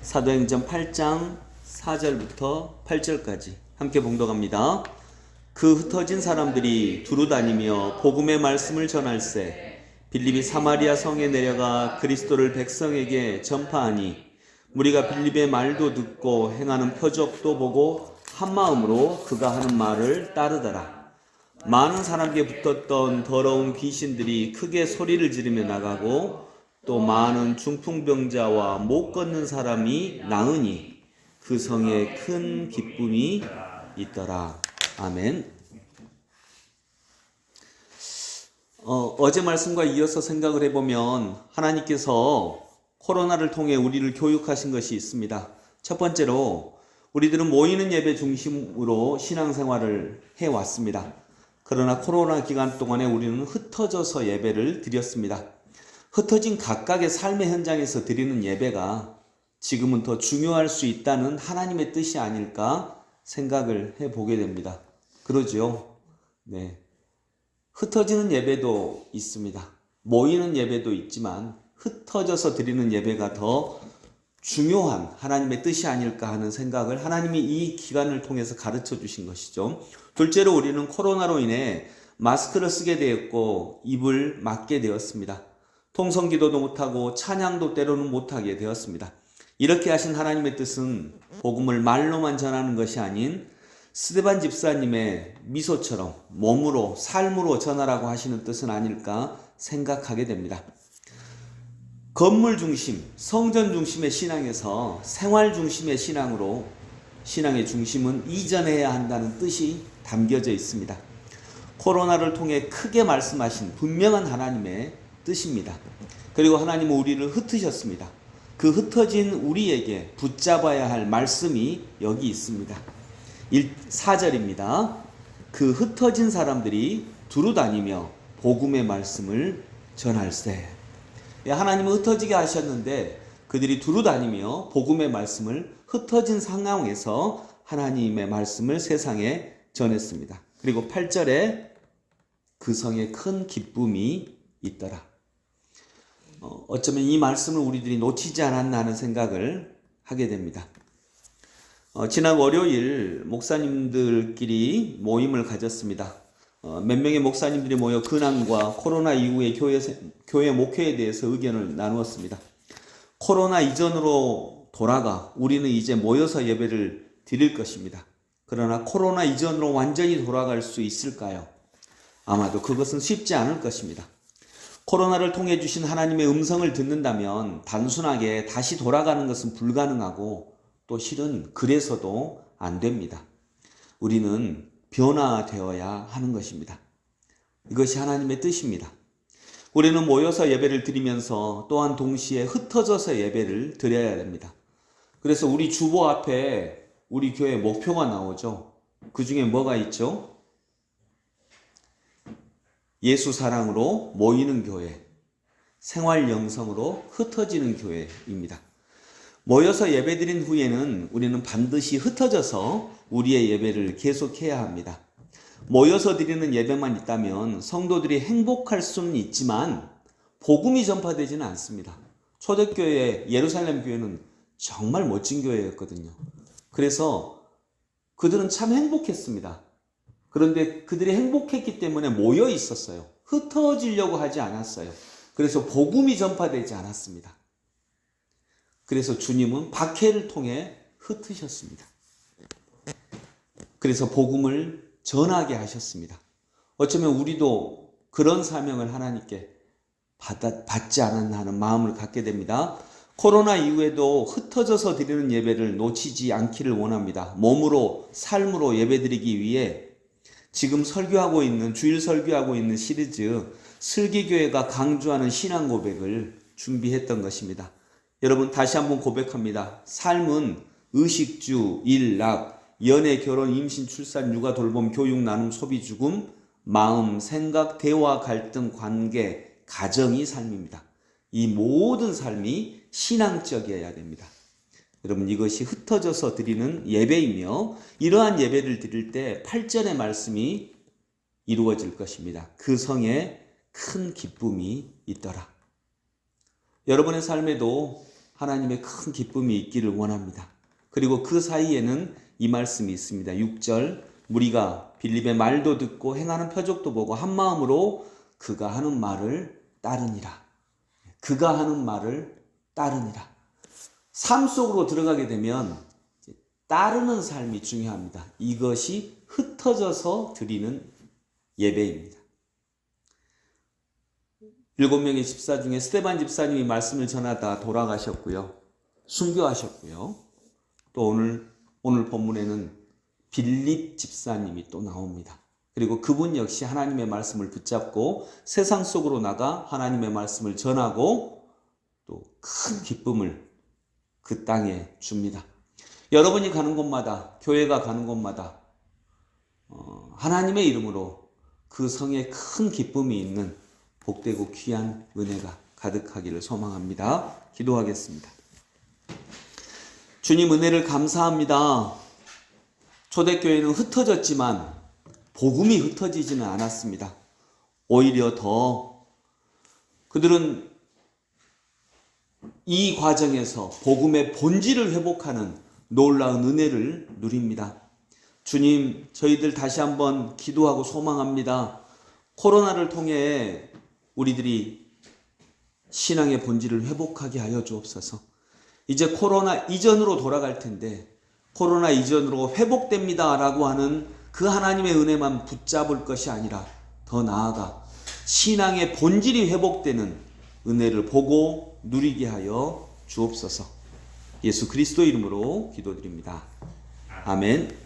사도행전 8장 4절부터 8절까지 함께 봉독합니다. 그 흩어진 사람들이 두루 다니며 복음의 말씀을 전할세 빌립이 사마리아 성에 내려가 그리스도를 백성에게 전파하니 무리가 빌립의 말도 듣고 행하는 표적도 보고 한 마음으로 그가 하는 말을 따르더라. 많은 사람에게 붙었던 더러운 귀신들이 크게 소리를 지르며 나가고 또 많은 중풍병자와 못 걷는 사람이 나으니 그 성에 큰 기쁨이 있더라. 아멘. 어제 말씀과 이어서 생각을 해보면 하나님께서 코로나를 통해 우리를 교육하신 것이 있습니다. 첫 번째로 우리들은 모이는 예배 중심으로 신앙생활을 해왔습니다. 그러나 코로나 기간 동안에 우리는 흩어져서 예배를 드렸습니다. 흩어진 각각의 삶의 현장에서 드리는 예배가 지금은 더 중요할 수 있다는 하나님의 뜻이 아닐까 생각을 해보게 됩니다. 그러죠? 네. 흩어지는 예배도 있습니다. 모이는 예배도 있지만 흩어져서 드리는 예배가 더 중요한 하나님의 뜻이 아닐까 하는 생각을 하나님이 이 기간을 통해서 가르쳐 주신 것이죠. 둘째로 우리는 코로나로 인해 마스크를 쓰게 되었고 입을 막게 되었습니다. 통성기도도 못하고 찬양도 때로는 못하게 되었습니다. 이렇게 하신 하나님의 뜻은 복음을 말로만 전하는 것이 아닌 스데반 집사님의 미소처럼 몸으로 삶으로 전하라고 하시는 뜻은 아닐까 생각하게 됩니다. 건물 중심, 성전 중심의 신앙에서 생활 중심의 신앙으로 신앙의 중심은 이전해야 한다는 뜻이 담겨져 있습니다. 코로나를 통해 크게 말씀하신 분명한 하나님의 뜻입니다. 그리고 하나님은 우리를 흩으셨습니다. 그 흩어진 우리에게 붙잡아야 할 말씀이 여기 있습니다. 4절입니다. 그 흩어진 사람들이 두루 다니며 복음의 말씀을 전할세. 하나님은 흩어지게 하셨는데 그들이 두루 다니며 복음의 말씀을 흩어진 상황에서 하나님의 말씀을 세상에 전했습니다. 그리고 8절에 그 성에 큰 기쁨이 있더라. 어쩌면 이 말씀을 우리들이 놓치지 않았나 하는 생각을 하게 됩니다. 지난 월요일 목사님들끼리 모임을 가졌습니다. 몇 명의 목사님들이 모여 근황과 코로나 이후의 교회 목회에 대해서 의견을 나누었습니다. 코로나 이전으로 돌아가 우리는 이제 모여서 예배를 드릴 것입니다. 그러나 코로나 이전으로 완전히 돌아갈 수 있을까요? 아마도 그것은 쉽지 않을 것입니다. 코로나를 통해 주신 하나님의 음성을 듣는다면 단순하게 다시 돌아가는 것은 불가능하고 또 실은 그래서도 안 됩니다. 우리는 변화되어야 하는 것입니다. 이것이 하나님의 뜻입니다. 우리는 모여서 예배를 드리면서 또한 동시에 흩어져서 예배를 드려야 됩니다. 그래서 우리 주보 앞에 우리 교회 목표가 나오죠. 그 중에 뭐가 있죠? 예수 사랑으로 모이는 교회, 생활 영성으로 흩어지는 교회입니다. 모여서 예배드린 후에는 우리는 반드시 흩어져서 우리의 예배를 계속해야 합니다. 모여서 드리는 예배만 있다면 성도들이 행복할 수는 있지만 복음이 전파되지는 않습니다. 초대교회 예루살렘 교회는 정말 멋진 교회였거든요. 그래서 그들은 참 행복했습니다. 그런데 그들이 행복했기 때문에 모여 있었어요. 흩어지려고 하지 않았어요. 그래서 복음이 전파되지 않았습니다. 그래서 주님은 박해를 통해 흩으셨습니다. 그래서 복음을 전하게 하셨습니다. 어쩌면 우리도 그런 사명을 하나님께 받지 않았나 하는 마음을 갖게 됩니다. 코로나 이후에도 흩어져서 드리는 예배를 놓치지 않기를 원합니다. 몸으로 삶으로 예배드리기 위해 지금 설교하고 있는 주일 설교하고 있는 시리즈 슬기교회가 강조하는 신앙 고백을 준비했던 것입니다. 여러분 다시 한번 고백합니다. 삶은 의식주, 일, 락, 연애, 결혼, 임신, 출산, 육아, 돌봄, 교육, 나눔, 소비, 죽음, 마음, 생각, 대화, 갈등, 관계, 가정이 삶입니다. 이 모든 삶이 신앙적이어야 됩니다. 여러분 이것이 흩어져서 드리는 예배이며 이러한 예배를 드릴 때 8절의 말씀이 이루어질 것입니다. 그 성에 큰 기쁨이 있더라. 여러분의 삶에도 하나님의 큰 기쁨이 있기를 원합니다. 그리고 그 사이에는 이 말씀이 있습니다. 6절 무리가 빌립의 말도 듣고 행하는 표적도 보고 한 마음으로 그가 하는 말을 따르니라. 그가 하는 말을 따르니라. 삶 속으로 들어가게 되면 따르는 삶이 중요합니다. 이것이 흩어져서 드리는 예배입니다. 7명의 집사 중에 스데반 집사님이 말씀을 전하다 돌아가셨고요. 순교하셨고요. 또 오늘 본문에는 빌립 집사님이 또 나옵니다. 그리고 그분 역시 하나님의 말씀을 붙잡고 세상 속으로 나가 하나님의 말씀을 전하고 또 큰 기쁨을 그 땅에 줍니다. 여러분이 가는 곳마다, 교회가 가는 곳마다 하나님의 이름으로 그 성에 큰 기쁨이 있는 복되고 귀한 은혜가 가득하기를 소망합니다. 기도하겠습니다. 주님 은혜를 감사합니다. 초대교회는 흩어졌지만 복음이 흩어지지는 않았습니다. 오히려 더 그들은 이 과정에서 복음의 본질을 회복하는 놀라운 은혜를 누립니다. 주님, 저희들 다시 한번 기도하고 소망합니다. 코로나를 통해 우리들이 신앙의 본질을 회복하게 하여 주옵소서. 이제 코로나 이전으로 돌아갈 텐데 코로나 이전으로 회복됩니다 라고 하는 그 하나님의 은혜만 붙잡을 것이 아니라 더 나아가 신앙의 본질이 회복되는 은혜를 보고 누리게 하여 주옵소서. 예수 그리스도 이름으로 기도드립니다. 아멘.